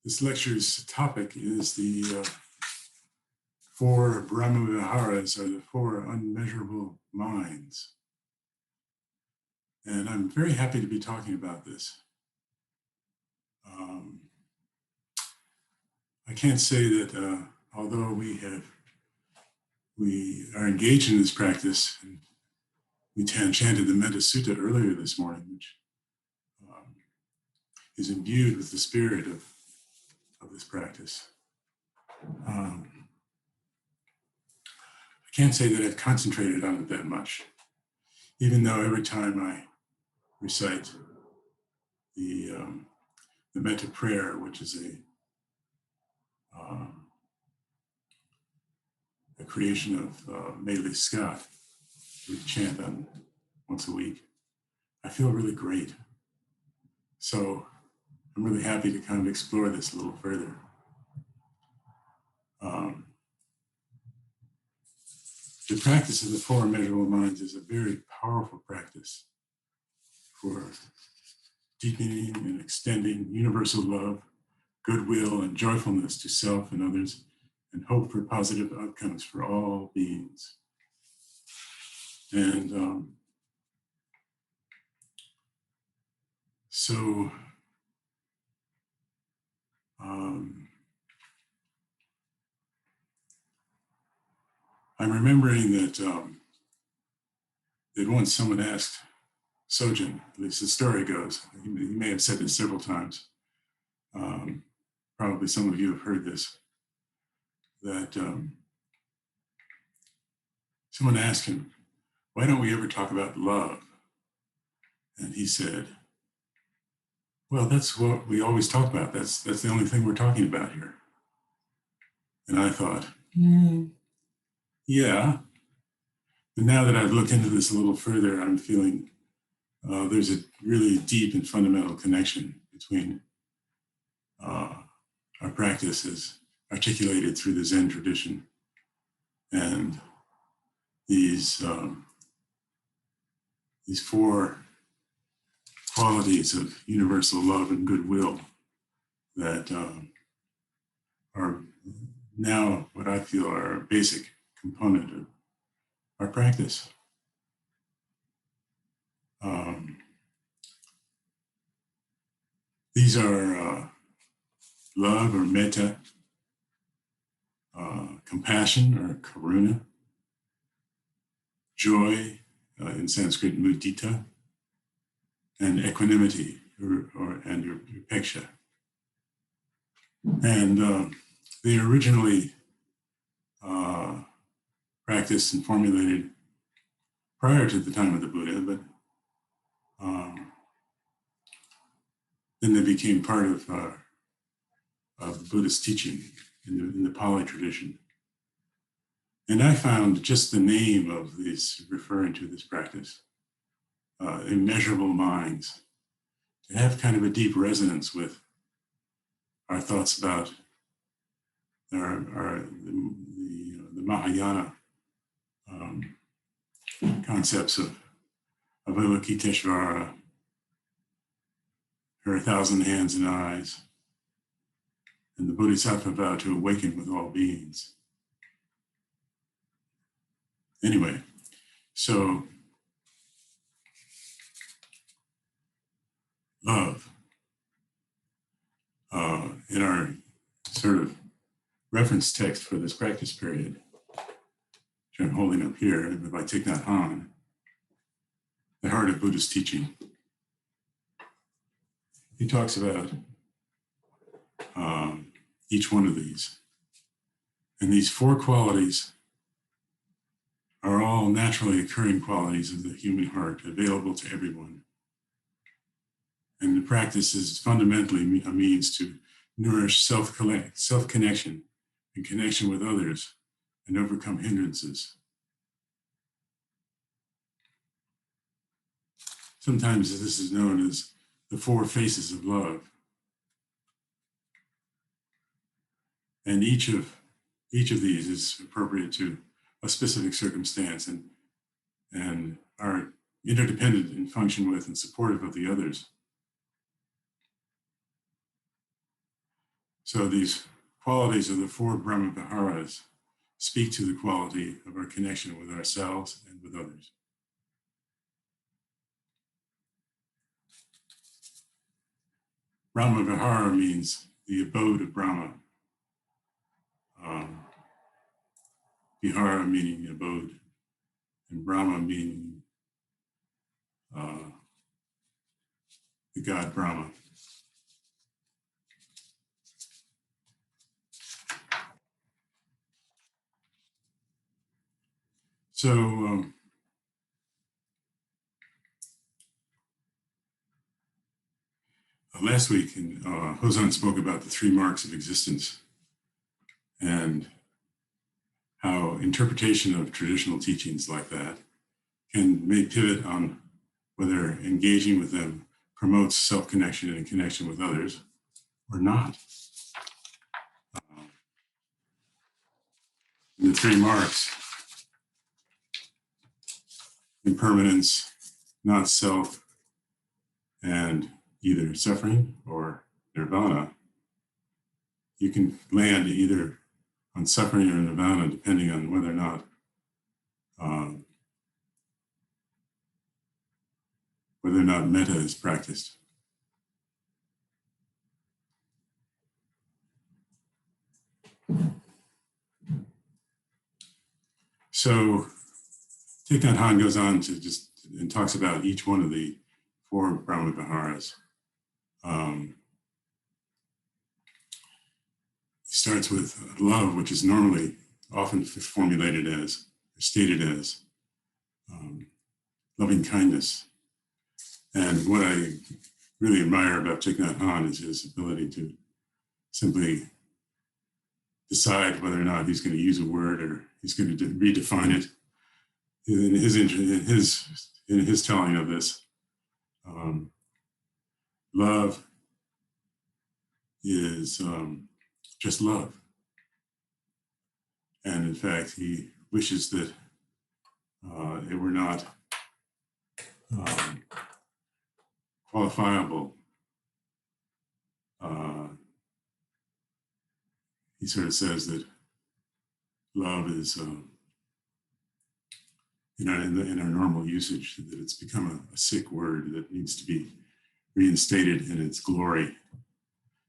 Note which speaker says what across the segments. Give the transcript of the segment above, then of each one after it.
Speaker 1: This lecture's topic is the four Brahmaviharas, or the four unmeasurable minds. And I'm very happy to be talking about this. I can't say that although we are engaged in this practice, and we chanted the Metta Sutta earlier this morning, which is imbued with the spirit of this practice. I can't say that I've concentrated on it that much, even though every time I recite the Metta prayer, which is a creation of Madeley Scott, we chant on once a week, I feel really great. So I'm really happy to kind of explore this a little further. The practice of the four immeasurable minds is a very powerful practice for deepening and extending universal love, goodwill, and joyfulness to self and others, and hope for positive outcomes for all beings. And I'm remembering that once someone asked Sojin, at least the story goes, he may have said this several times, probably some of you have heard this, that someone asked him, why don't we ever talk about love? And he said, well, that's what we always talk about. That's the only thing we're talking about here. And I thought, yeah. But now that I've looked into this a little further, I'm feeling there's a really deep and fundamental connection between our practice as articulated through the Zen tradition and these four qualities of universal love and goodwill that are now what I feel are a basic component of our practice. These are love or metta, compassion or karuna, joy, in Sanskrit mudita, and equanimity and upeksha. And they originally practiced and formulated prior to the time of the Buddha, but then they became part of Buddhist teaching in the Pali tradition. And I found just the name of this, referring to this practice, immeasurable minds, to have kind of a deep resonance with our thoughts about the Mahayana concepts of Avalokiteshvara, her 1,000 hands and eyes, and the Bodhisattva vow to awaken with all beings. Anyway, so love. In our sort of reference text for this practice period, which I'm holding up here, if I take that on, the heart of Buddhist teaching, he talks about each one of these. And these four qualities are all naturally occurring qualities of the human heart, available to everyone. And the practice is fundamentally a means to nourish self-connection and connection with others and overcome hindrances. Sometimes this is known as the four faces of love. And each of these is appropriate to a specific circumstance and are interdependent in function with and supportive of the others. So these qualities of the four Brahmaviharas speak to the quality of our connection with ourselves and with others. Brahmavihara means the abode of Brahma. Vihara meaning abode, and Brahma meaning the god Brahma. So last week, Hozan spoke about the three marks of existence and how interpretation of traditional teachings like that can make pivot on whether engaging with them promotes self-connection and connection with others or not. The three marks: impermanence, not self, and either suffering or nirvana. You can land either on suffering or nirvana depending on whether or not metta is practiced. So Thich Nhat Hanh goes on to and talks about each one of the four Brahmaviharas. He starts with love, which is normally often formulated as, stated as, loving kindness. And what I really admire about Thich Nhat Hanh is his ability to simply decide whether or not he's going to use a word or he's going to redefine it. In his telling of this, love is just love. And in fact, he wishes that it were not qualifiable. He sort of says that love is, in our normal usage, that it's become a sick word that needs to be reinstated in its glory.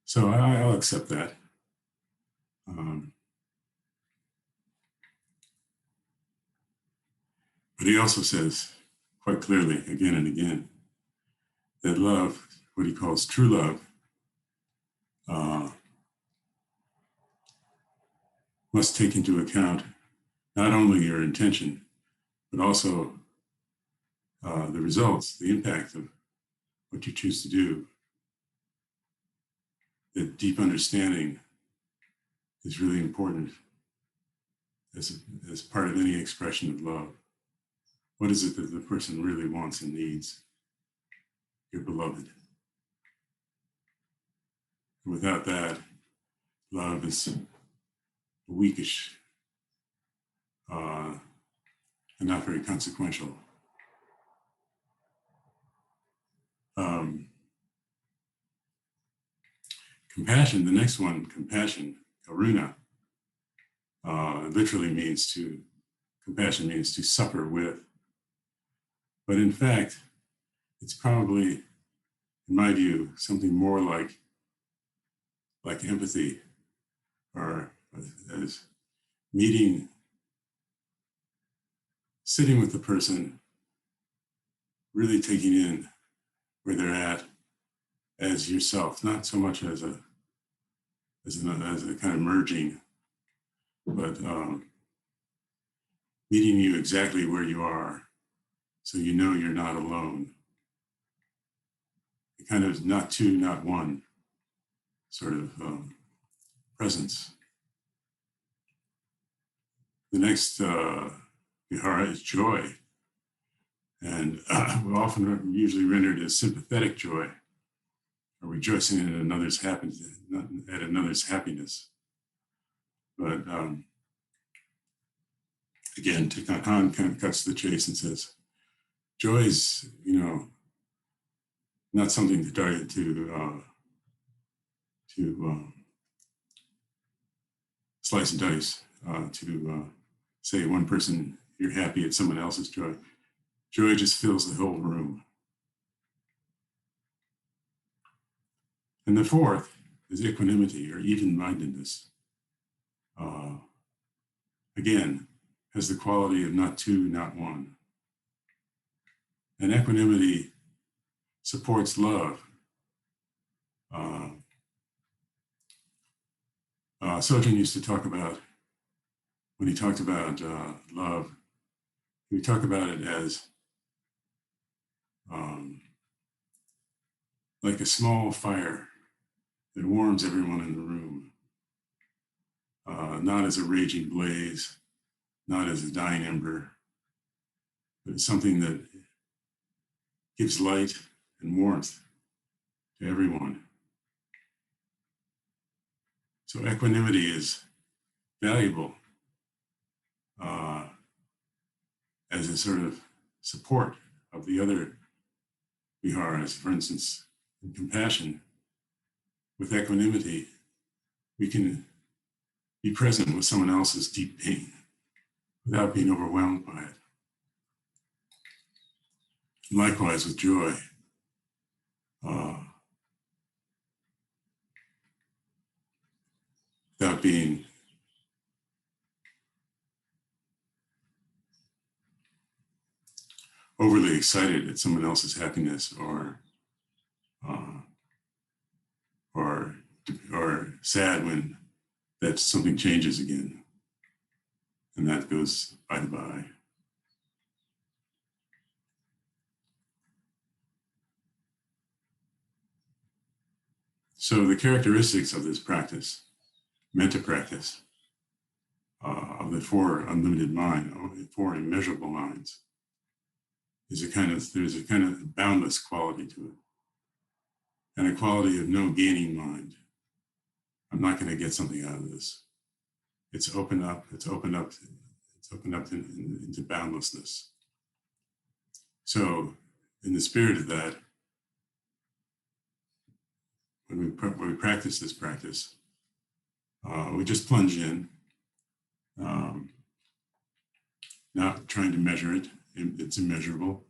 Speaker 1: So I'll accept that. But he also says quite clearly, again and again, that love, what he calls true love, must take into account not only your intention, but also the results, the impact of what you choose to do. That deep understanding is really important as part of any expression of love. What is it that the person really wants and needs? Your beloved. Without that, love is weakish and not very consequential. Compassion, the next one, compassion, karuna, literally means compassion means to suffer with. But in fact, it's probably, in my view, something more like empathy, or as sitting with the person, really taking in where they're at as yourself, not so much as a kind of merging, but meeting you exactly where you are, so you know you're not alone. A kind of not two, not one sort of presence. The next vihara is joy, and often usually rendered as sympathetic joy, or rejoicing at another's happiness, not at another's happiness. But again, Thich Nhat Hanh kind of cuts to the chase and says, joy is, not something to slice and dice to say one person, you're happy at someone else's joy. Joy just fills the whole room. And the fourth is equanimity or even-mindedness. Again, has the quality of not two, not one. And equanimity supports love. Sojin used to talk about, when he talked about love, he would talk about it as like a small fire that warms everyone in the room, not as a raging blaze, not as a dying ember, but it's something that gives light and warmth to everyone. So equanimity is valuable as a sort of support of the other viharas. For instance, in compassion, with equanimity, we can be present with someone else's deep pain without being overwhelmed by it. And likewise with joy. Without being overly excited at someone else's happiness or sad when that something changes again, and that goes by the by. So the characteristics of this practice, metta practice, of the four unlimited mind, or the four immeasurable minds, there's a kind of boundless quality to it, and a quality of no gaining mind. I'm not going to get something out of this. It's opened up into boundlessness. So, in the spirit of that, when we practice this practice, we just plunge in, not trying to measure it. It's immeasurable.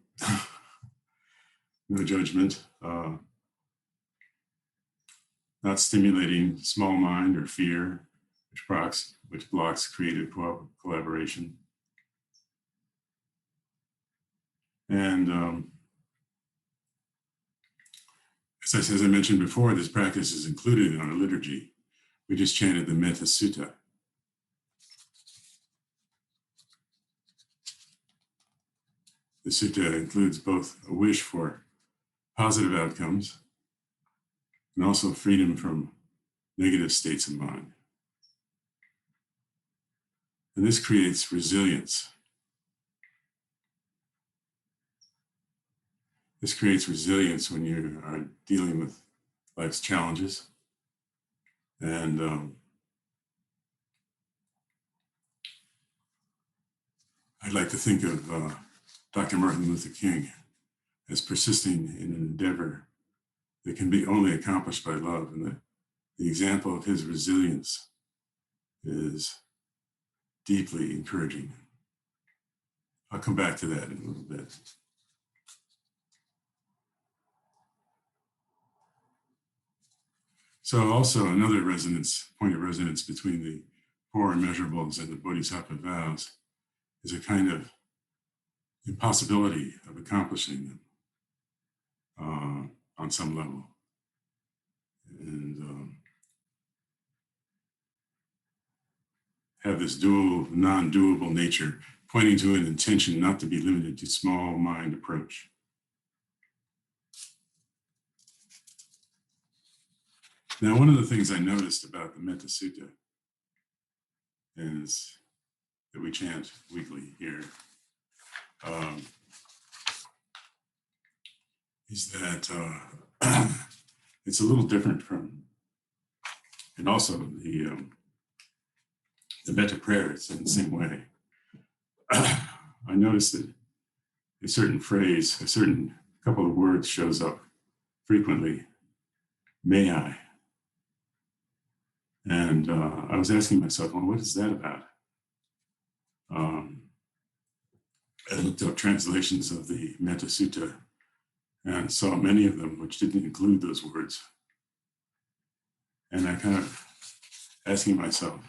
Speaker 1: No judgment. Not stimulating small mind or fear, which blocks creative collaboration. And as I mentioned before, this practice is included in our liturgy. We just chanted the Metta Sutta. The sutta includes both a wish for positive outcomes and also freedom from negative states of mind. And this creates resilience. This creates resilience when you are dealing with life's challenges. And I'd like to think of Dr. Martin Luther King as persisting in an endeavor that can be only accomplished by love. And the example of his resilience is deeply encouraging. I'll come back to that in a little bit. So also another point of resonance between the four immeasurables and the Bodhisattva vows is a kind of impossibility of accomplishing them on some level. And have this dual, non-doable nature, pointing to an intention not to be limited to small mind approach. Now, one of the things I noticed about the Metta Sutta is that we chant weekly here, is that it's a little different from, and also the Metta prayer, it's in the same way. I noticed that a certain phrase, a certain couple of words shows up frequently, may I. And I was asking myself, well, what is that about? I looked up translations of the Metta Sutta and saw many of them which didn't include those words. And I kind of asking myself,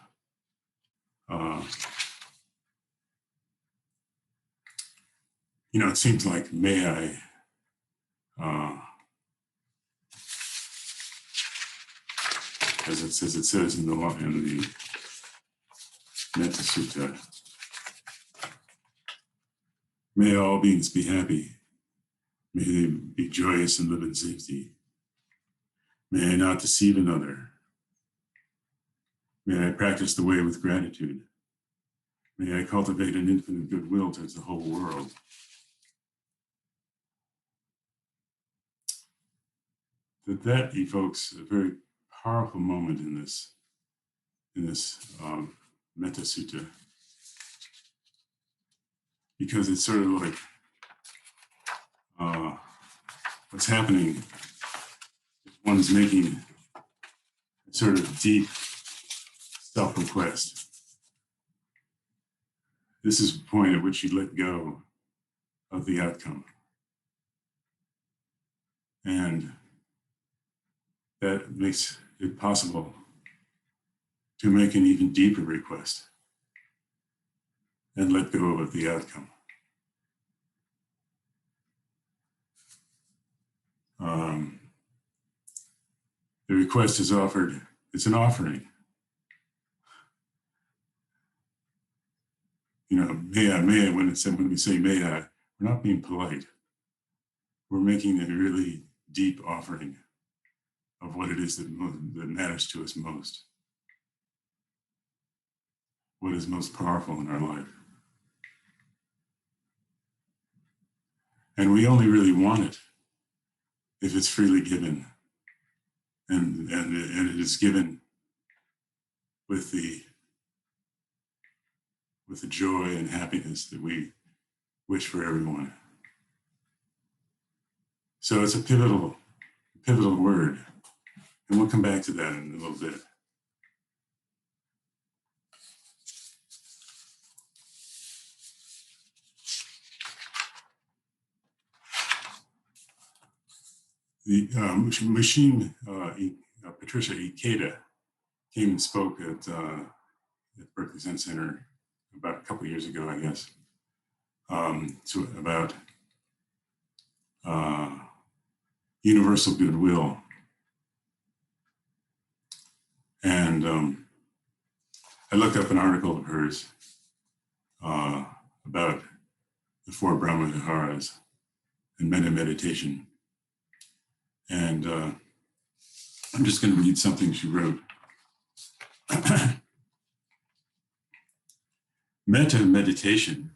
Speaker 1: it seems like may I as it says in the Metta Sutta, may all beings be happy. May they be joyous and live in safety. May I not deceive another. May I practice the way with gratitude. May I cultivate an infinite goodwill towards the whole world. That evokes a very powerful moment in this Metta Sutta, because it's sort of like what's happening if one's making a sort of deep self-request. This is the point at which you let go of the outcome. And that makes it possible to make an even deeper request and let go of the outcome. The request is offered, it's an offering. May I, when we say may I, we're not being polite. We're making a really deep offering of what it is that matters to us most. What is most powerful in our life. And we only really want it if it's freely given. And it is given with the joy and happiness that we wish for everyone. So it's a pivotal word. And we'll come back to that in a little bit. The Patricia Ikeda came and spoke at Berkeley Zen Center about a couple of years ago, I guess, about universal goodwill. And I looked up an article of hers about the 4 Brahmaviharas and meditation. And I'm just going to read something she wrote. Metta meditation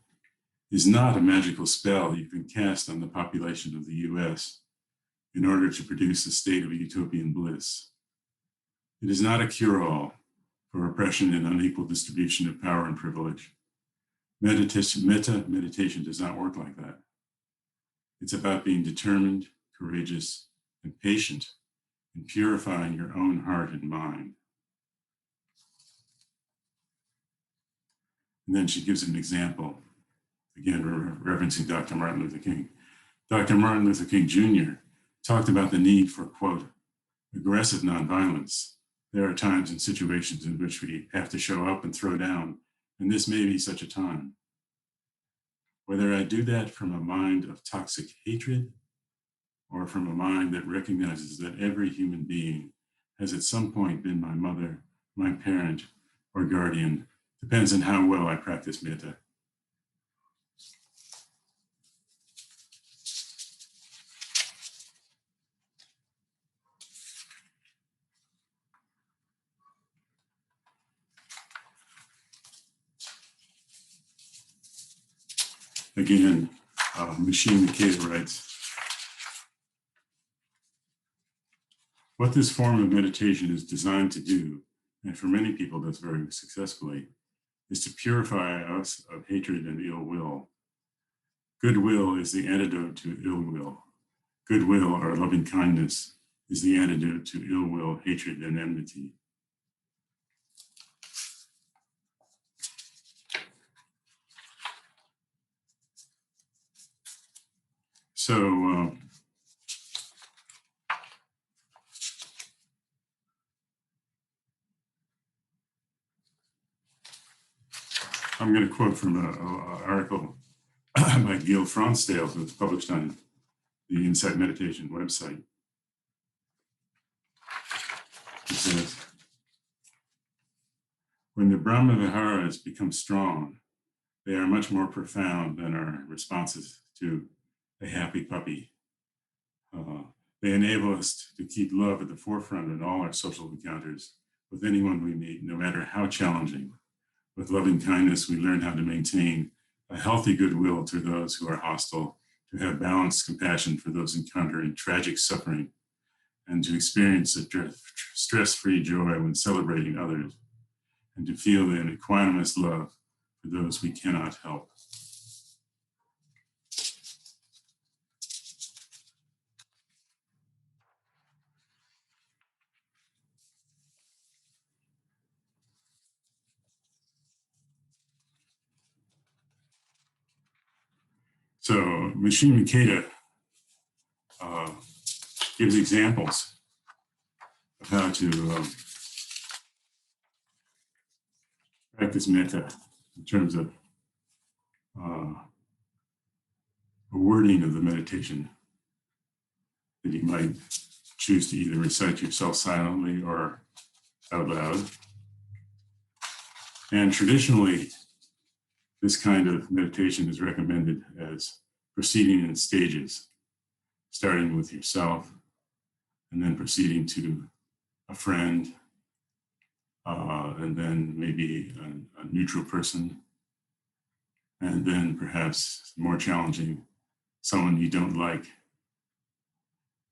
Speaker 1: is not a magical spell you can cast on the population of the US in order to produce a state of utopian bliss. It is not a cure-all for oppression and unequal distribution of power and privilege. Metta meditation does not work like that. It's about being determined, courageous, and patient in purifying your own heart and mind. And then she gives an example, again, referencing Dr. Martin Luther King. Dr. Martin Luther King Jr. talked about the need for, quote, aggressive nonviolence. There are times and situations in which we have to show up and throw down, and this may be such a time. Whether I do that from a mind of toxic hatred or from a mind that recognizes that every human being has at some point been my mother, my parent, or guardian, depends on how well I practice metta. Again, Machine McCabe writes, what this form of meditation is designed to do, and for many people does very successfully, is to purify us of hatred and ill will. Goodwill is the antidote to ill will. Goodwill, or loving kindness, is the antidote to ill will, hatred, and enmity. So I'm going to quote from an article by Gil Fronsdale, who was published on the Insight Meditation website. He says, when the Brahmaviharas become strong, they are much more profound than our responses to a happy puppy. They enable us to keep love at the forefront in all our social encounters with anyone we meet, no matter how challenging. With loving kindness, we learn how to maintain a healthy goodwill to those who are hostile, to have balanced compassion for those encountering tragic suffering, and to experience a stress-free joy when celebrating others, and to feel an equanimous love for those we cannot help. So Machine Makeda gives examples of how to practice metta in terms of a wording of the meditation that you might choose to either recite yourself silently or out loud. And traditionally, this kind of meditation is recommended as proceeding in stages, starting with yourself and then proceeding to a friend, and then maybe a neutral person, and then perhaps more challenging, someone you don't like,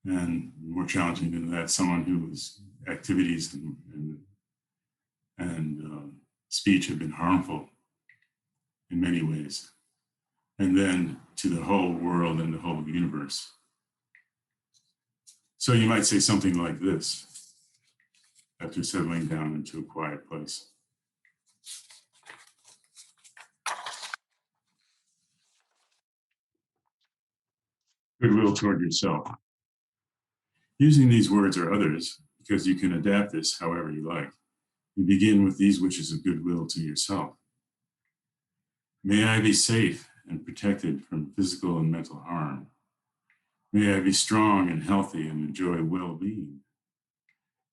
Speaker 1: and more challenging than that, someone whose activities and speech have been harmful in many ways, and then to the whole world and the whole universe. So you might say something like this after settling down into a quiet place. Goodwill toward yourself. Using these words or others, because you can adapt this however you like, you begin with these wishes of goodwill to yourself. May I be safe and protected from physical and mental harm. May I be strong and healthy and enjoy well-being.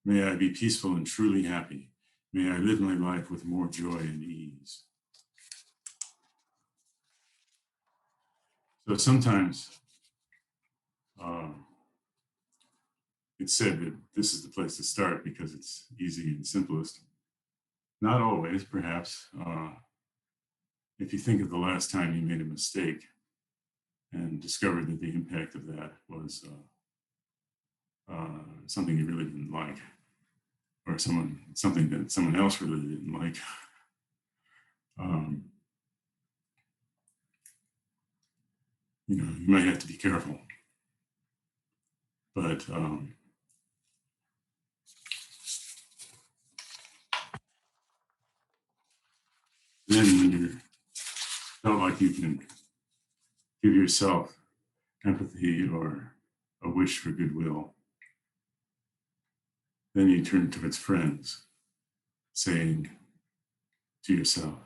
Speaker 1: May I be peaceful and truly happy. May I live my life with more joy and ease. So sometimes it's said that this is the place to start because it's easy and simplest. Not always, perhaps. If you think of the last time you made a mistake and discovered that the impact of that was something you really didn't like, or something that someone else really didn't like, you might have to be careful. But then when you felt like you can give yourself empathy or a wish for goodwill, then you turn towards friends, saying to yourself,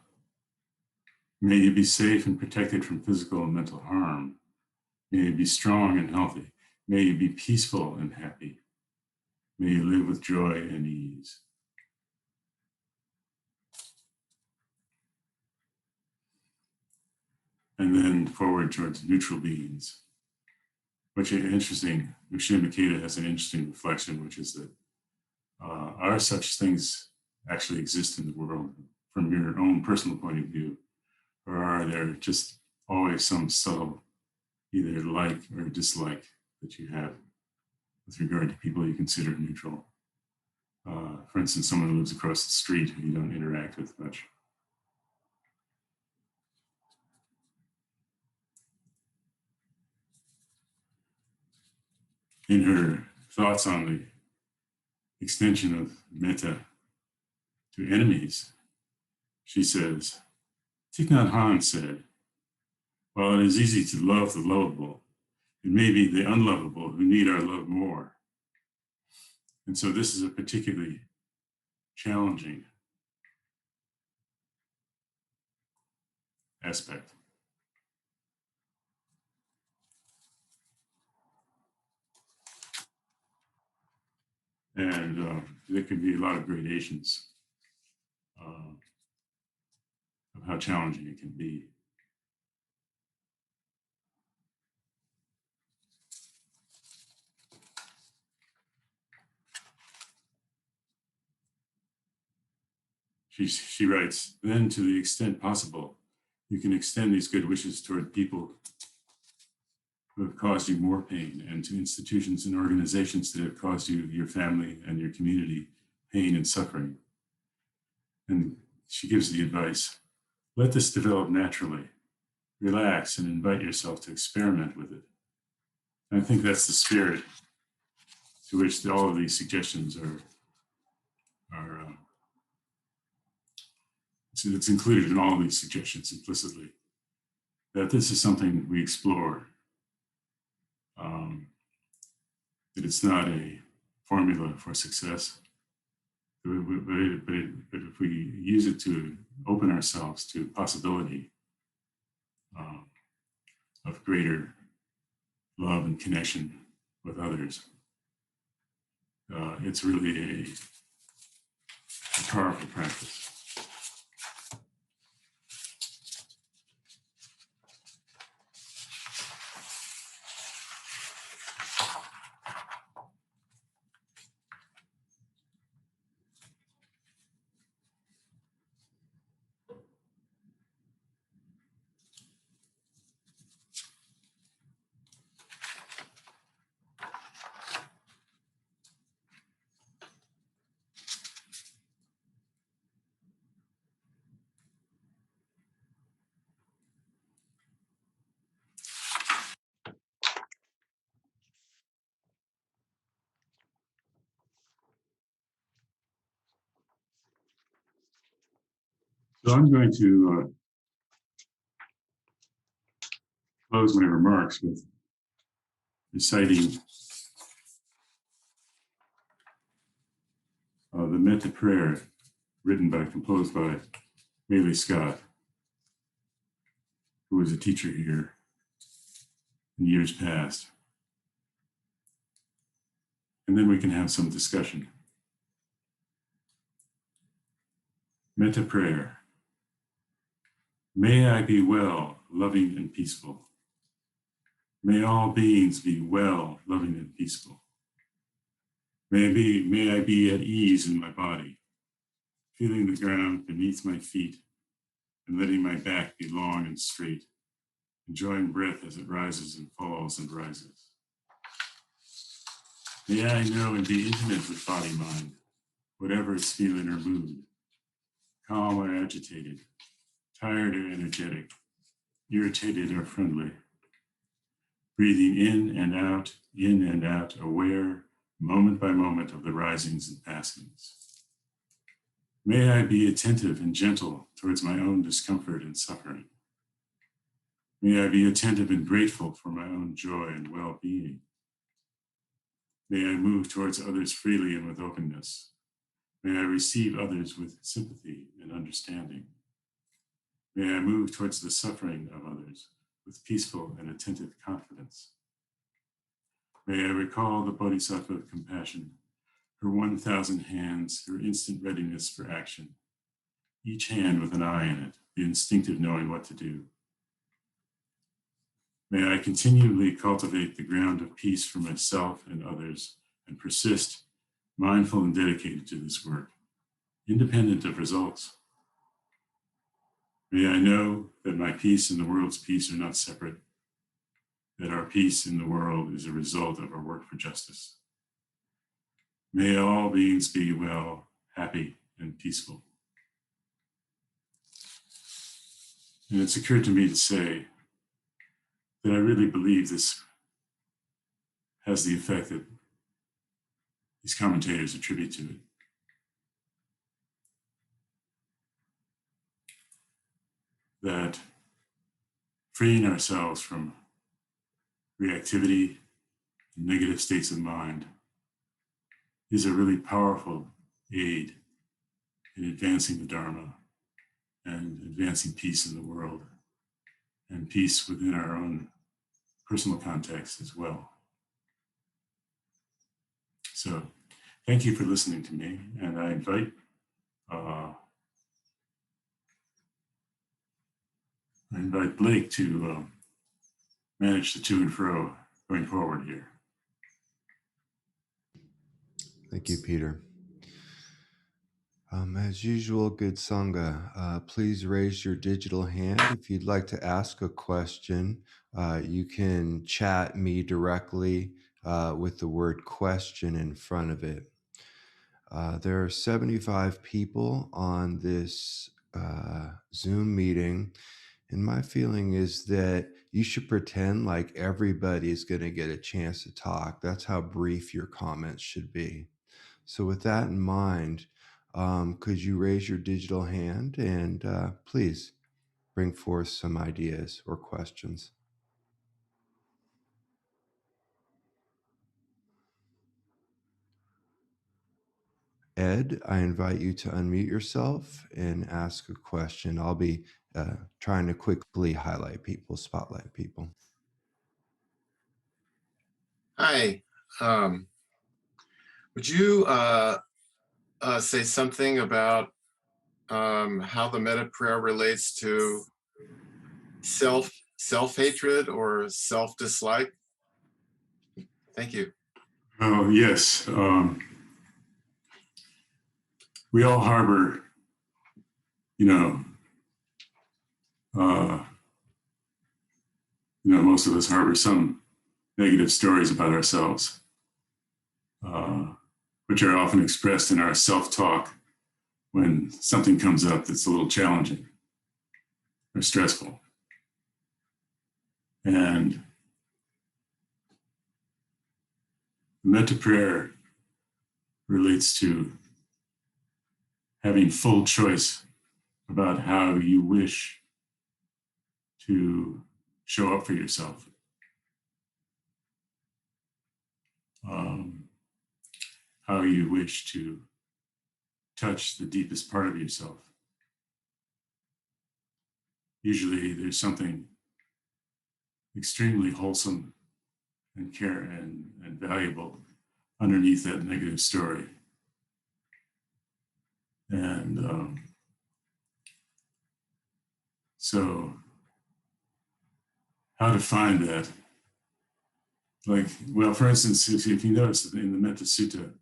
Speaker 1: may you be safe and protected from physical and mental harm. May you be strong and healthy. May you be peaceful and happy. May you live with joy and ease. And then forward towards neutral beings, which is interesting. Machine Makeda has an interesting reflection, which is that are such things actually exist in the world from your own personal point of view? Or are there just always some subtle either like or dislike that you have with regard to people you consider neutral? For instance, someone who lives across the street who you don't interact with much. In her thoughts on the extension of metta to enemies, she says, Thich Nhat Hanh said, while it is easy to love the lovable, It may be the unlovable who need our love more. And so this is a particularly challenging aspect. And there can be a lot of gradations of how challenging it can be. She writes, then to the extent possible, you can extend these good wishes toward people who have caused you more pain, and to institutions and organizations that have caused you, your family, and your community pain and suffering. And she gives the advice, let this develop naturally. Relax and invite yourself to experiment with it. And I think that's the spirit to which all of these suggestions are so it's included in all of these suggestions implicitly, that this is something we explore, that it's not a formula for success, but if we use it to open ourselves to possibility of greater love and connection with others, it's really a powerful practice. So I'm going to close my remarks with reciting the Metta prayer composed by Bailey Scott, who was a teacher here in years past. And then we can have some discussion. Metta prayer. May I be well, loving and peaceful. May all beings be well, loving and peaceful. May I be at ease in my body, feeling the ground beneath my feet and letting my back be long and straight, enjoying breath as it rises and falls and rises. May I know and be intimate with body-mind, whatever its feeling or mood, calm or agitated, tired or energetic, irritated or friendly, breathing in and out, aware, moment by moment of the risings and passings. May I be attentive and gentle towards my own discomfort and suffering. May I be attentive and grateful for my own joy and well-being. May I move towards others freely and with openness. May I receive others with sympathy and understanding. May I move towards the suffering of others with peaceful and attentive confidence. May I recall the Bodhisattva of compassion, her 1,000 hands, her instant readiness for action, each hand with an eye in it, the instinctive knowing what to do. May I continually cultivate the ground of peace for myself and others and persist mindful and dedicated to this work, independent of results. May I know that my peace and the world's peace are not separate, that our peace in the world is a result of our work for justice. May all beings be well, happy, and peaceful. And it's occurred to me to say that I really believe this has the effect that these commentators attribute to it. That freeing ourselves from reactivity, and negative states of mind is a really powerful aid in advancing the Dharma and advancing peace in the world and peace within our own personal context as well. So thank you for listening to me, and I invite Blake to manage the to and fro going forward here.
Speaker 2: Thank you, Peter. As usual, good Sangha, please raise your digital hand if you'd like to ask a question. You can chat me directly with the word question in front of it. There are 75 people on this Zoom meeting, and my feeling is that you should pretend like everybody's going to get a chance to talk. That's how brief your comments should be. So with that in mind, could you raise your digital hand and please bring forth some ideas or questions? Ed, I invite you to unmute yourself and ask a question. I'll be trying to quickly highlight people, spotlight people.
Speaker 3: Hi. Would you say something about how the metta prayer relates to self-hatred or self-dislike? Thank you.
Speaker 1: Oh, yes. We all harbor, most of us harbor some negative stories about ourselves, which are often expressed in our self-talk when something comes up that's a little challenging or stressful. And metta prayer relates to having full choice about how you wish to show up for yourself. How you wish to touch the deepest part of yourself. Usually there's something extremely wholesome and care and valuable underneath that negative story. And so how to find that? For instance, if you notice in the Metta Sutta,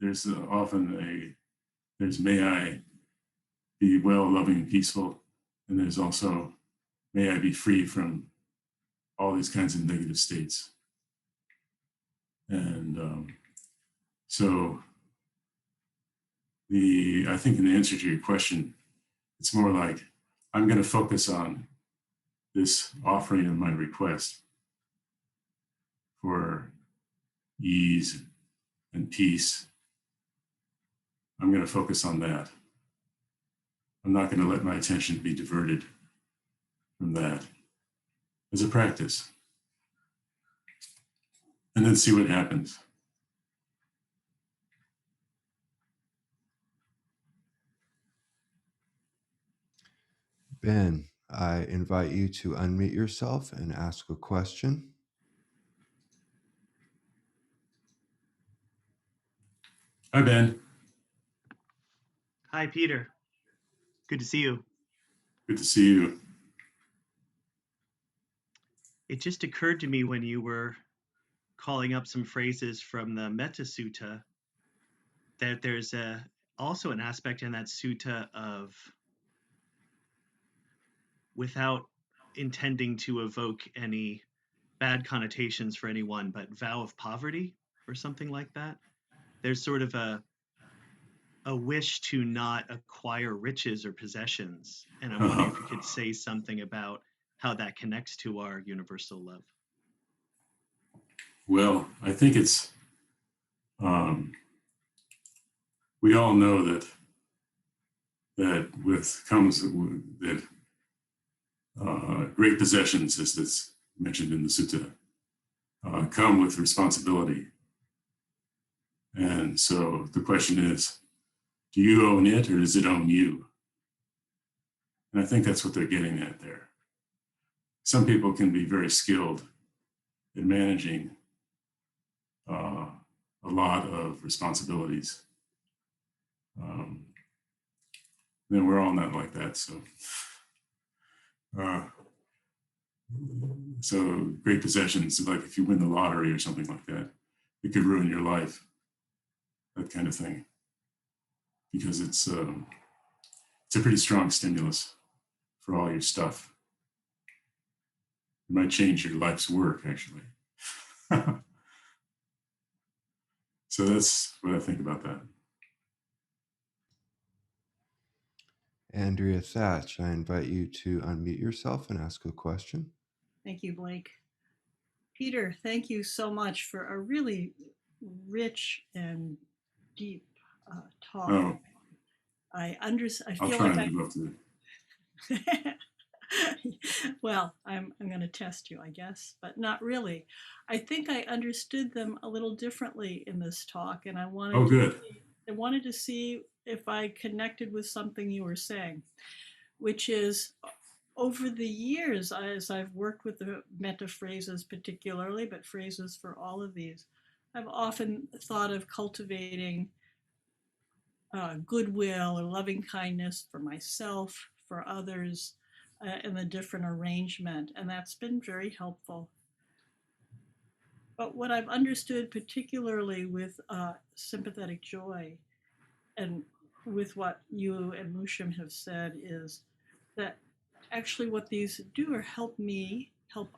Speaker 1: there's often there's may I be well, loving, and peaceful, and there's also may I be free from all these kinds of negative states. And so I think in the answer to your question, it's more like I'm going to focus on this offering of my request for ease and peace. I'm going to focus on that. I'm not going to let my attention be diverted from that as a practice. And then see what happens.
Speaker 2: Ben, I invite you to unmute yourself and ask a question.
Speaker 1: Hi, Ben.
Speaker 4: Hi, Peter. Good to see you.
Speaker 1: Good to see you.
Speaker 4: It just occurred to me when you were calling up some phrases from the Metta Sutta that there's also an aspect in that sutta of, without intending to evoke any bad connotations for anyone, but vow of poverty or something like that. There's sort of a wish to not acquire riches or possessions. And I'm wondering if you could say something about how that connects to our universal love.
Speaker 1: Well, I think it's, we all know that great possessions is this mentioned in the sutta, come with responsibility. And so the question is, do you own it or does it own you? And I think that's what they're getting at there. Some people can be very skilled in managing a lot of responsibilities. Then we're all not like that. So great possessions, like if you win the lottery or something like that, it could ruin your life, that kind of thing, because it's a pretty strong stimulus for all your stuff. It might change your life's work, actually. So that's what I think about that.
Speaker 2: Andrea Thatch, I invite you to unmute yourself and ask a question.
Speaker 5: Thank you, Blake. Peter, thank you so much for a really rich and deep talk.
Speaker 1: Oh,
Speaker 5: I
Speaker 1: I'll
Speaker 5: feel
Speaker 1: try
Speaker 5: like
Speaker 1: and live up to it.
Speaker 5: well, I'm going to test you, I guess, but not really. I think I understood them a little differently in this talk, and I
Speaker 1: Oh, good.
Speaker 5: wanted to see if I connected with something you were saying, which is over the years, as I've worked with the metta phrases particularly, but phrases for all of these, I've often thought of cultivating goodwill or loving kindness for myself, for others, in a different arrangement, and that's been very helpful. But what I've understood, particularly with sympathetic joy, and with what you and Mushim have said, is that actually what these do are help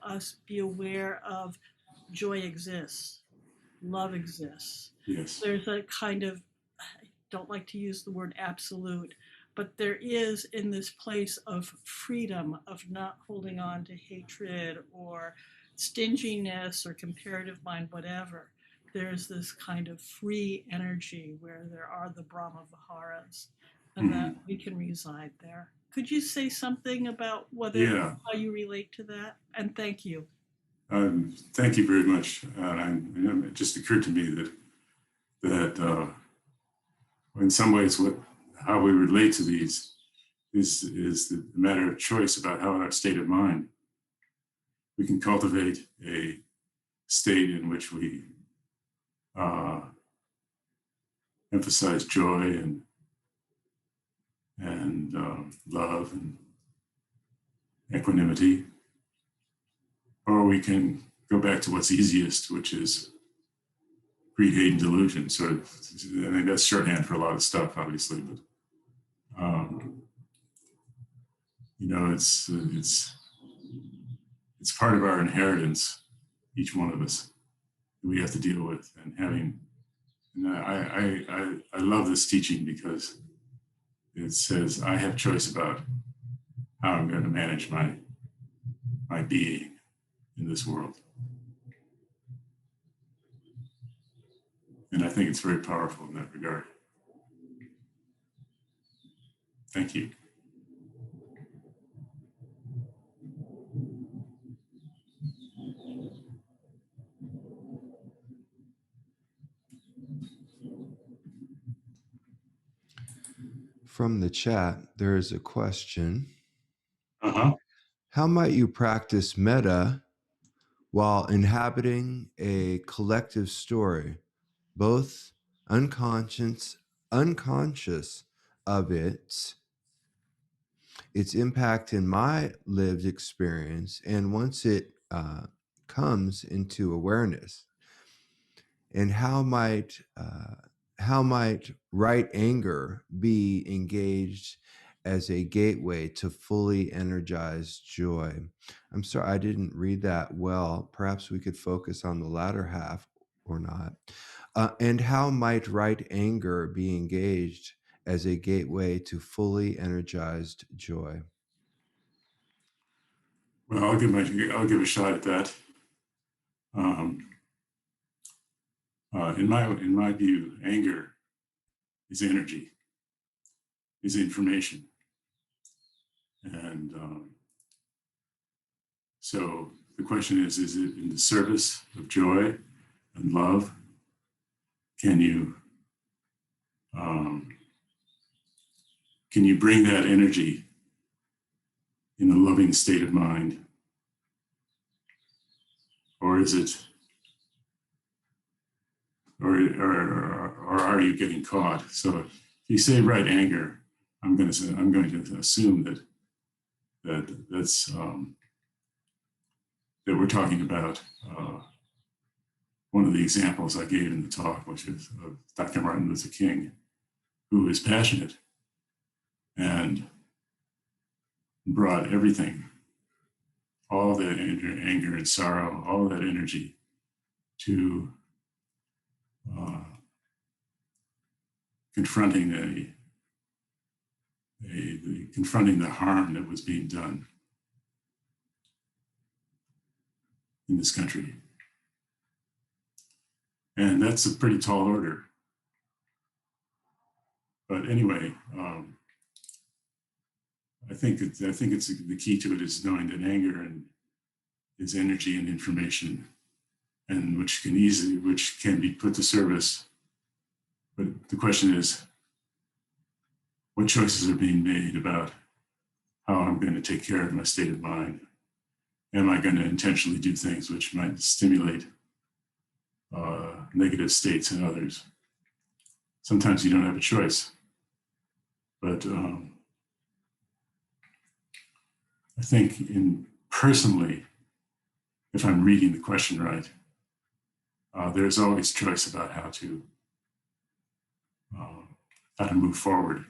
Speaker 5: us be aware of joy exists, love exists.
Speaker 1: Yes.
Speaker 5: There's a kind of, I don't like to use the word absolute, but there is in this place of freedom, of not holding on to hatred or stinginess or comparative mind, whatever. There's this kind of free energy where there are the Brahmaviharas, and that we can reside there. Could you say something about how you relate to that? And thank you.
Speaker 1: Thank you very much. It just occurred to me that in some ways, how we relate to these is the matter of choice about how our state of mind. We can cultivate a state in which we emphasize joy and love and equanimity, or we can go back to what's easiest, which is greed, hate, and delusion. Sort of, I think that's shorthand for a lot of stuff, obviously, but it's part of our inheritance, each one of us, that we have to deal with. And I love this teaching because it says I have choice about how I'm going to manage my being in this world. And I think it's very powerful in that regard. Thank you.
Speaker 2: From the chat, there is a question.
Speaker 1: Uh-huh.
Speaker 2: How might you practice metta while inhabiting a collective story, both unconscious of its impact in my lived experience, and once it comes into awareness? And how might right anger be engaged as a gateway to fully energized joy? I'm sorry, I didn't read that well. Perhaps we could focus on the latter half or not. And how might right anger be engaged as a gateway to fully energized joy?
Speaker 1: Well, I'll give a shot at that. In my view, anger is energy, is information, and so the question is it in the service of joy and love? Can you bring that energy in a loving state of mind? Or is it, or are you getting caught? So if you say right anger, I'm going to assume that's that we're talking about one of the examples I gave in the talk, which is of Dr. Martin Luther King, who is passionate and brought everything, all that anger and sorrow, all that energy to confronting the harm that was being done in this country. And that's a pretty tall order. But anyway, I think it's the key to it is knowing that anger is energy and information, and which can be put to service. But the question is, what choices are being made about how I'm going to take care of my state of mind? Am I going to intentionally do things which might stimulate negative states in others? Sometimes you don't have a choice. But I think personally, if I'm reading the question right, there's always choice about how to move forward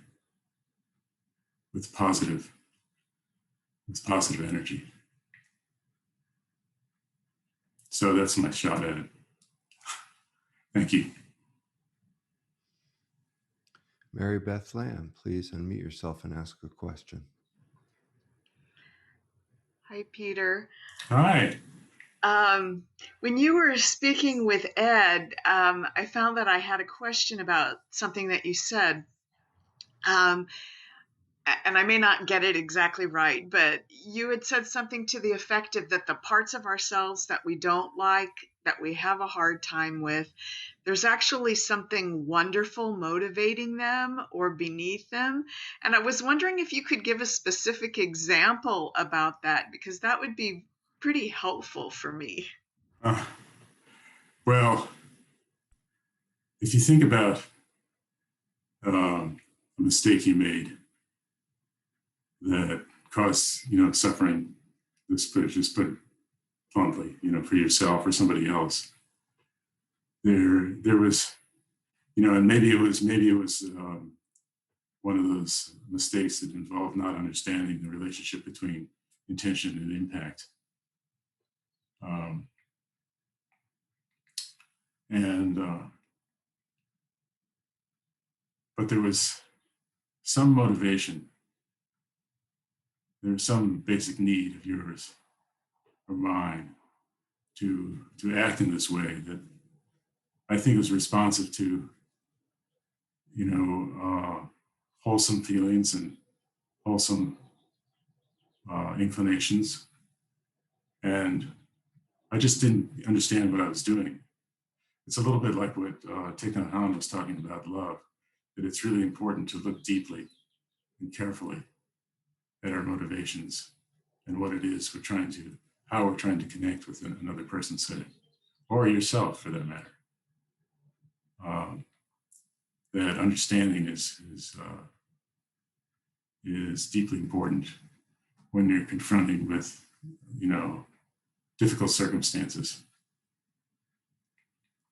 Speaker 1: with positive energy. So that's my shot at it. Thank you.
Speaker 2: Mary Beth Lamb, please unmute yourself and ask a question.
Speaker 6: Hi, Peter.
Speaker 1: Hi.
Speaker 6: When you were speaking with Ed, I found that I had a question about something that you said. And I may not get it exactly right, but you had said something to the effect of that the parts of ourselves that we don't like, that we have a hard time with, there's actually something wonderful motivating them or beneath them. And I was wondering if you could give a specific example about that, because that would be pretty helpful for me.
Speaker 1: Well, if you think about a mistake you made that caused, suffering, just put it bluntly, for yourself or somebody else, there was, and maybe it was one of those mistakes that involved not understanding the relationship between intention and impact. But there was some motivation. There was some basic need of yours or mine to act in this way that I think was responsive to, wholesome feelings and wholesome inclinations. And I just didn't understand what I was doing. It's a little bit like what Thich Nhat Hanh was talking about love, that it's really important to look deeply and carefully at our motivations and what it is how we're trying to connect with another person, say, or yourself for that matter. That understanding is deeply important when you're confronting with, difficult circumstances.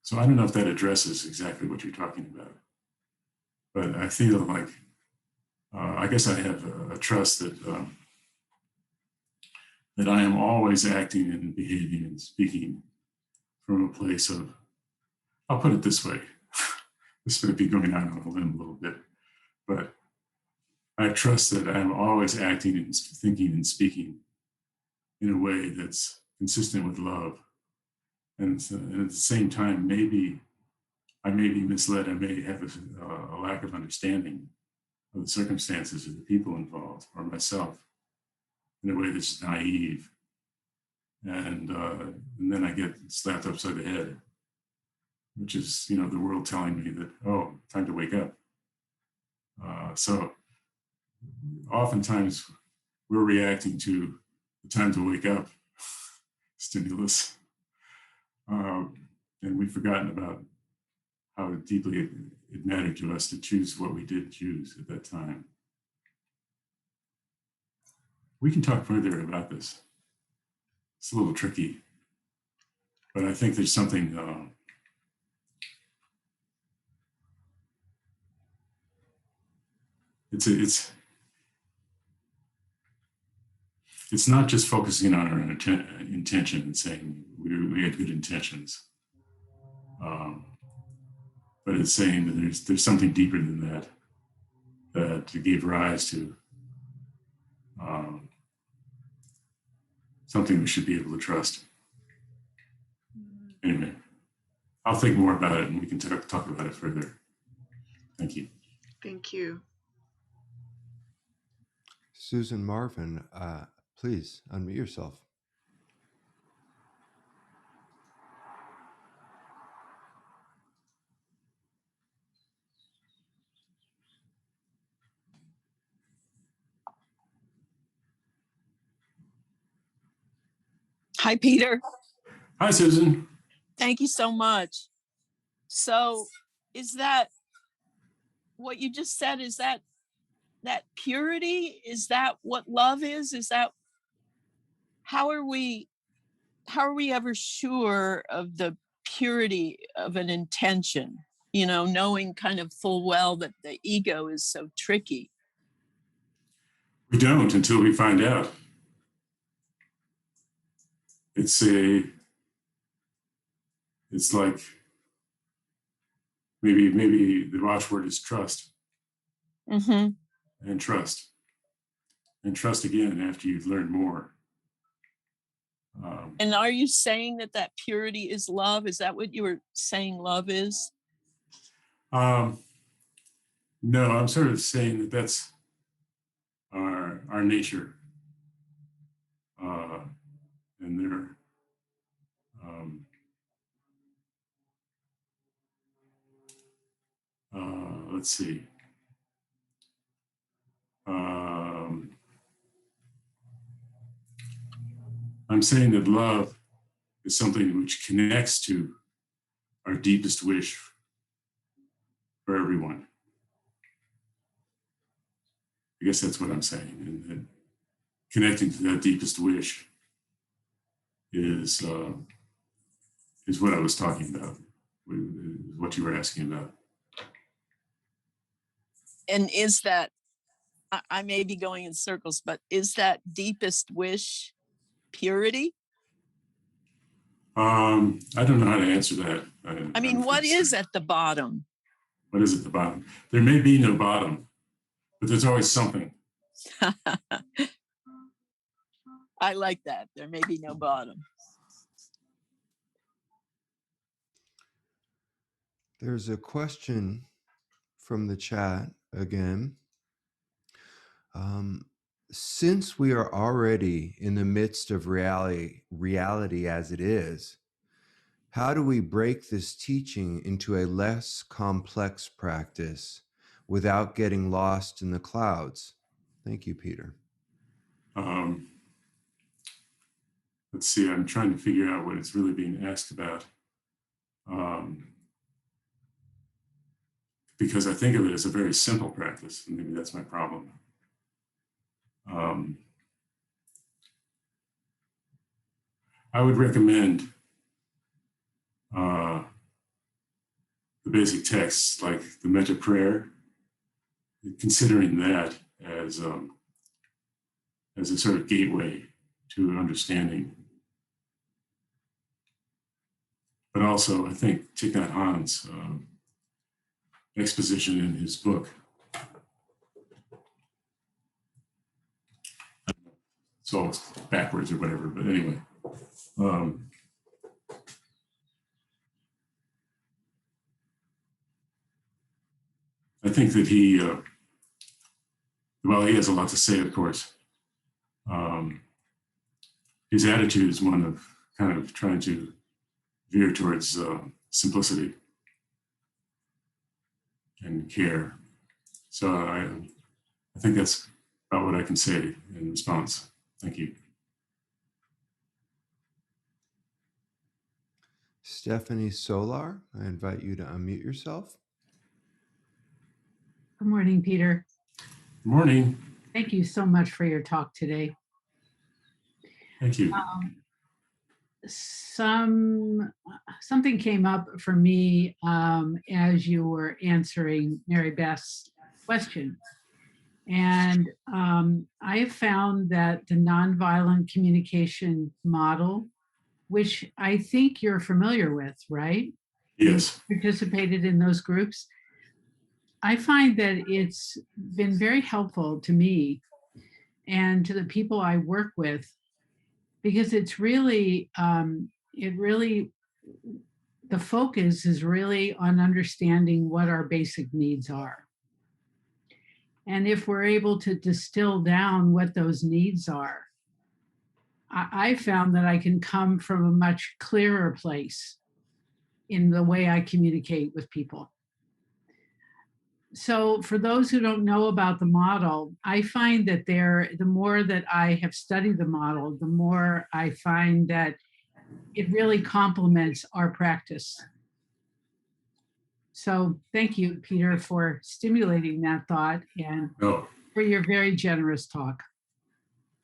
Speaker 1: So I don't know if that addresses exactly what you're talking about, but I feel like, I guess I have a trust that I am always acting and behaving and speaking from a place of, I'll put it this way, this might be going out on a limb a little bit, but I trust that I'm always acting and thinking and speaking in a way that's consistent with love. And at the same time, I may be misled. I may have a lack of understanding of the circumstances of the people involved or myself in a way that's naive and then I get slapped upside the head, which is, you know, the world telling me that, oh, time to wake up. So oftentimes we're reacting to the time to wake up stimulus, and we've forgotten about how deeply it mattered to us to choose what we did choose at that time. We can talk further about this. It's a little tricky, but I think there's something it's not just focusing on our intention and saying we had good intentions, but it's saying that there's something deeper than that that gave rise to something we should be able to trust. Anyway, I'll think more about it and we can talk about it further. Thank you.
Speaker 6: Thank you.
Speaker 2: Susan Marvin, please unmute yourself.
Speaker 7: Hi, Peter.
Speaker 1: Hi, Susan.
Speaker 7: Thank you so much. So is that what you just said? Is that purity? Is that what love is? Is that, how are we ever sure of the purity of an intention? You know, knowing kind of full well that the ego is so tricky.
Speaker 1: We don't until we find out. It's like maybe the watchword is trust.
Speaker 7: Mm-hmm.
Speaker 1: And trust again after you've learned more.
Speaker 7: And are you saying that purity is love? Is that what you were saying love is?
Speaker 1: No, I'm sort of saying that that's our nature, and there. Let's see. I'm saying that love is something which connects to our deepest wish for everyone. I guess that's what I'm saying, and that connecting to that deepest wish is what I was talking about, what you were asking about.
Speaker 7: And is that, I may be going in circles, but is that deepest wish purity?
Speaker 1: I don't know how to answer that.
Speaker 7: I mean, what is at the bottom?
Speaker 1: What is at the bottom? There may be no bottom, but there's always something.
Speaker 7: I like that. There may be no bottom.
Speaker 2: There's a question from the chat again. Since we are already in the midst of reality as it is, how do we break this teaching into a less complex practice without getting lost in the clouds? Thank you, Peter.
Speaker 1: Let's see, I'm trying to figure out what it's really being asked about. Because I think of it as a very simple practice, and maybe that's my problem. I would recommend the basic texts like the Metta prayer, considering that as a sort of gateway to understanding. But also, I think Thich Nhat Hanh's exposition in his book. So it's backwards or whatever, but anyway. I think that he has a lot to say, of course. his attitude is one of kind of trying to veer towards simplicity and care. So I think that's about what I can say in response. Thank you.
Speaker 2: Stephanie Solar, I invite you to unmute yourself.
Speaker 8: Good morning, Peter.
Speaker 1: Good morning.
Speaker 8: Thank you so much for your talk today.
Speaker 1: Thank you.
Speaker 8: Something came up for me as you were answering Mary Beth's question. And I have found that the nonviolent communication model, which I think you're familiar with, right?
Speaker 1: Yes.
Speaker 8: You participated in those groups. I find that it's been very helpful to me and to the people I work with, because it's really, the focus is really on understanding what our basic needs are. And if we're able to distill down what those needs are, I found that I can come from a much clearer place in the way I communicate with people. So for those who don't know about the model, I find that the more that I have studied the model, the more I find that it really complements our practice. So thank you, Peter, for stimulating that thought and for your very generous talk.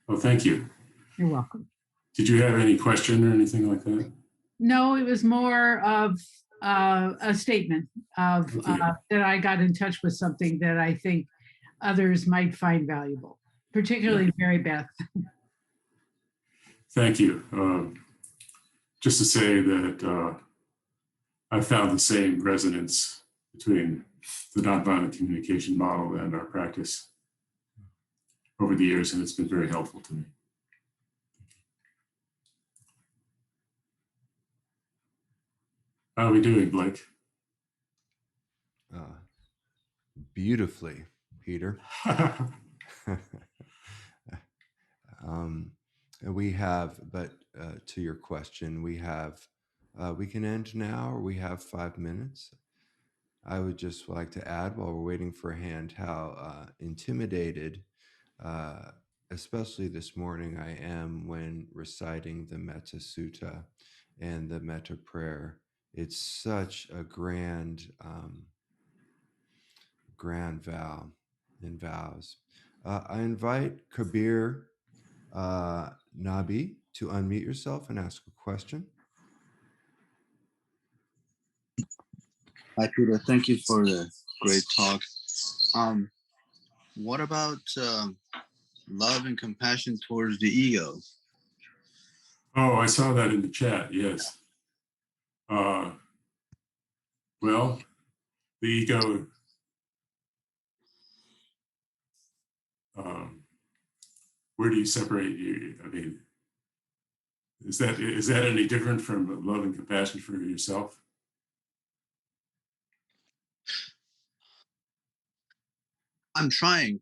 Speaker 1: Well, thank you.
Speaker 8: You're welcome.
Speaker 1: Did you have any question or anything like that?
Speaker 8: No, it was more of a statement of that I got in touch with something that I think others might find valuable, particularly Mary Beth.
Speaker 1: Thank you. Just to say that I found the same resonance between the nonviolent communication model and our practice over the years, and it's been very helpful to me. How are we doing, Blake?
Speaker 2: Beautifully, Peter. We have, but to your question, we can end now, or we have 5 minutes. I would just like to add, while we're waiting for a hand, how intimidated, especially this morning, I am when reciting the Metta Sutta and the Metta prayer. It's such a grand vow and vows. I invite Kabir Nabi to unmute yourself and ask a question.
Speaker 9: Hi, Peter. Thank you for the great talk. What about love and compassion towards the ego?
Speaker 1: Oh, I saw that in the chat. Yes. Well, the ego where do you separate you? I mean, is that any different from love and compassion for yourself?
Speaker 9: I'm trying.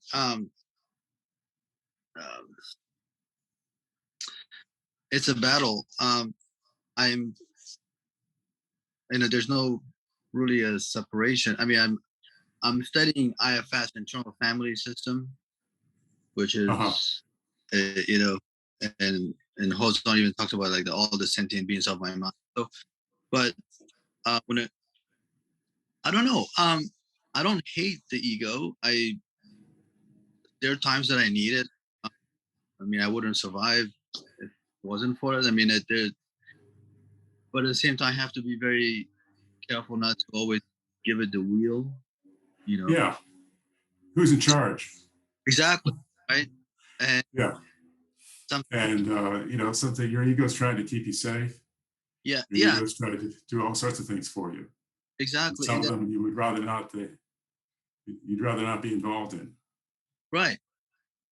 Speaker 9: It's a battle. There's no really a separation. I mean, I'm studying IFS, internal family system, which is, and Hozon even talks about like all the sentient beings of my mind. So, but I don't know. I don't hate the ego. There are times that I need it. I mean, I wouldn't survive if it wasn't for it. I mean, but at the same time, I have to be very careful not to always give it the wheel.
Speaker 1: Yeah. Who's in charge?
Speaker 9: Exactly. Right. And
Speaker 1: yeah. Something your ego's trying to keep you safe.
Speaker 9: Yeah.
Speaker 1: Your ego's trying to do all sorts of things for you.
Speaker 9: Exactly.
Speaker 1: Some of them you would rather not. You'd rather not be involved in.
Speaker 9: Right.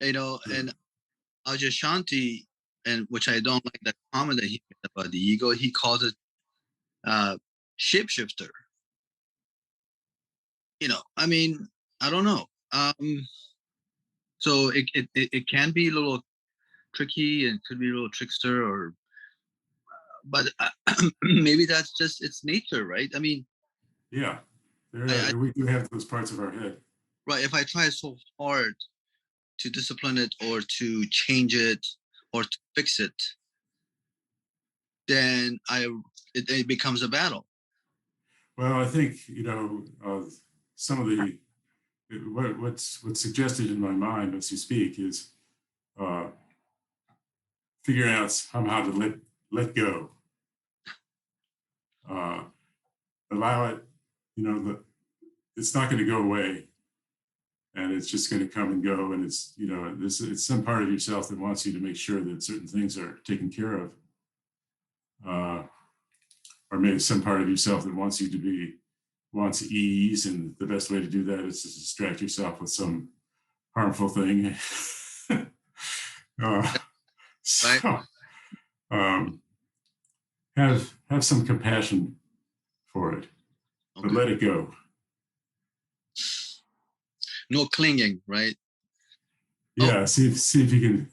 Speaker 9: And Ajahn Shanti, and which I don't like that comment that he made about the ego, he calls it shapeshifter. I mean, I don't know. So it can be a little tricky and could be a little trickster, or but maybe that's just its nature, right? I mean,
Speaker 1: Yeah,
Speaker 9: I
Speaker 1: we do have those parts of our head.
Speaker 9: right. If I try so hard to discipline it or to change it or to fix it, then it becomes a battle.
Speaker 1: Well, I think, some of the, what's suggested in my mind as you speak is figuring out somehow to let go. Allow it, it's not going to go away, and it's just going to come and go. And it's, it's some part of yourself that wants you to make sure that certain things are taken care of. Or maybe some part of yourself that wants ease. And the best way to do that is to distract yourself with some harmful thing. So, have some compassion for it, but let it go.
Speaker 9: No clinging, right?
Speaker 1: Yeah, see if you can,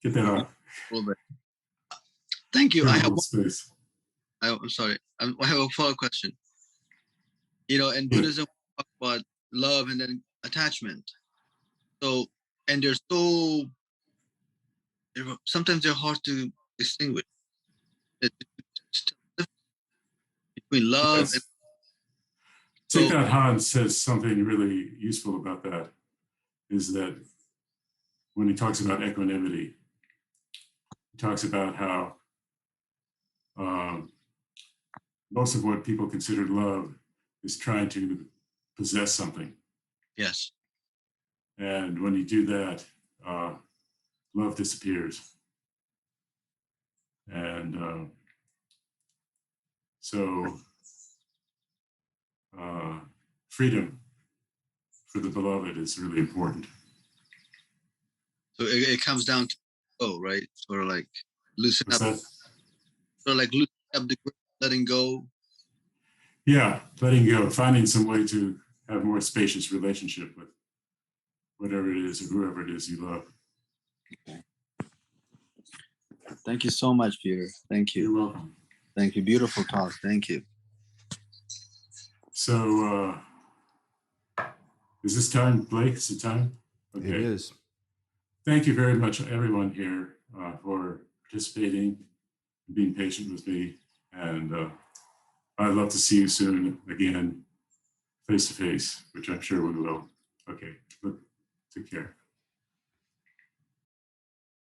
Speaker 1: get that off.
Speaker 9: A little bit. Thank you. I have
Speaker 1: space.
Speaker 9: I'm sorry. I have a follow-up question. In Buddhism, we talk about love and then attachment. So, and sometimes they're hard to distinguish between love and.
Speaker 1: Thich Nhat Hanh says something really useful about that, is that when he talks about equanimity, he talks about how most of what people consider love is trying to possess something.
Speaker 9: Yes.
Speaker 1: And when you do that, love disappears. And so freedom for the beloved is really important.
Speaker 9: So it comes down to right? Sort of like loosen up.
Speaker 1: That?
Speaker 9: Sort of like loosening up the grip, letting go.
Speaker 1: Yeah, letting go, finding some way to have more spacious relationship with whatever it is or whoever it is you love.
Speaker 9: Okay. Thank you so much, Peter. Thank you.
Speaker 1: You're welcome.
Speaker 9: Thank you. Beautiful talk. Thank you.
Speaker 1: So, is this time, Blake? Is it time? Okay.
Speaker 2: It is.
Speaker 1: Thank you very much, everyone here, for participating and being patient with me. And I'd love to see you soon again, face to face, which I'm sure we will. Okay, take care.